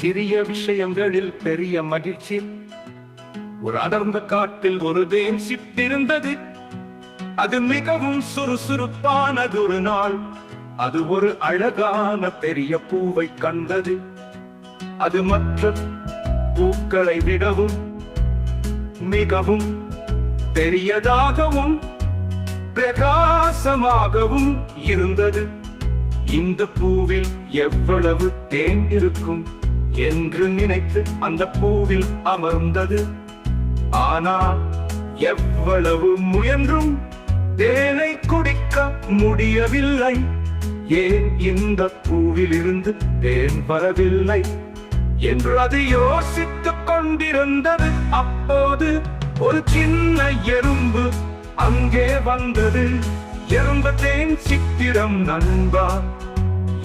சிறிய விஷயங்களில் பெரிய மகிழ்ச்சி. ஒரு அடர்ந்த காட்டில் ஒரு தேன் சிட்டிருந்தது. அது மிகவும் சுறுசுறுப்பானது. ஒரு நாள் அது ஒரு அழகான பெரிய பூவை கண்டது. அது மற்ற பூக்களை விடவும் மிகவும் பெரியதாகவும் பிரகாசமாகவும் இருந்தது. இந்த பூவில் எவ்வளவு தேன் இருக்கும் என்று நினைத்து அந்த பூவில் அமர்ந்தது. ஆனால் எவ்வளவு முயன்றும் தேனை குடிக்க முடியவில்லை. ஏன் இந்த பூவில் இருந்து தேன் வரவில்லை என்று அது யோசித்துக் கொண்டிருந்தது. அப்போது ஒரு சின்ன எறும்பு அங்கே வந்தது. எறும்பு தேன் சித்திரம் நண்பா,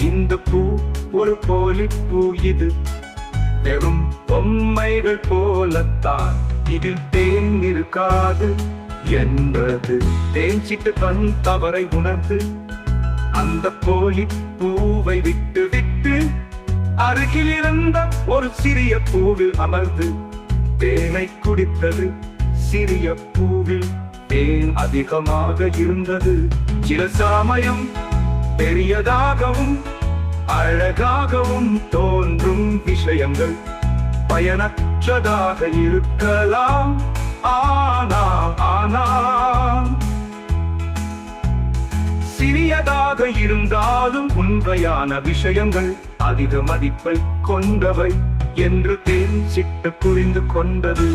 இந்த பூ ஒரு போலி பூ. இது வெறும் பொம்மைகள் போலத்தான், இதில் தேன் இருக்காது என்றது. தேன் சிட்டு தன் தவறை உணர்ந்து அந்த போலி பூவை விட்டு விட்டு அருகில் இருந்த ஒரு சிறிய பூவில் அமர்ந்து தேனை குடித்தது. சிறிய பூவில் தேன் அதிகமாக இருந்தது. சில சமயம் பெரியதாகவும் அழகாகவும் தோன்றும் விஷயங்கள் பயனற்றதாக இருக்கலாம். ஆனால் சிறியதாக இருந்தாலும் உண்மையான விஷயங்கள் அதிக மதிப்பை கொண்டவை என்று தேன் சிட்டு புரிந்து கொண்டது.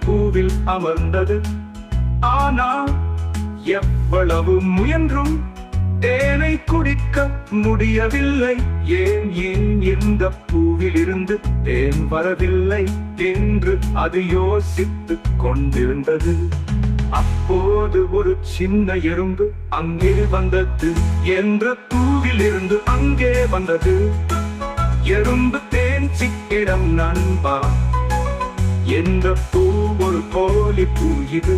பூவில் அமர்ந்தது. ஆனால் எவ்வளவு முயன்றும் தேனை குடிக்க முடியவில்லை. ஏன் இந்த பூவில் இருந்து தேன் வரவில்லை என்று அது யோசித்துக் கொண்டிருந்தது. அப்போது ஒரு சின்ன எறும்பு அங்கே வந்தது. என்ற பூவில் இருந்து அங்கே வந்தது. எறும்பு தேன் சிக்கிடம் நண்பா, எந்த பூ ஒரு போலி பூ. இது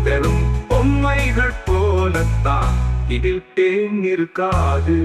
வெறும் பொம்மைகள் போலத்தான், இதில் தேன் இருக்காது.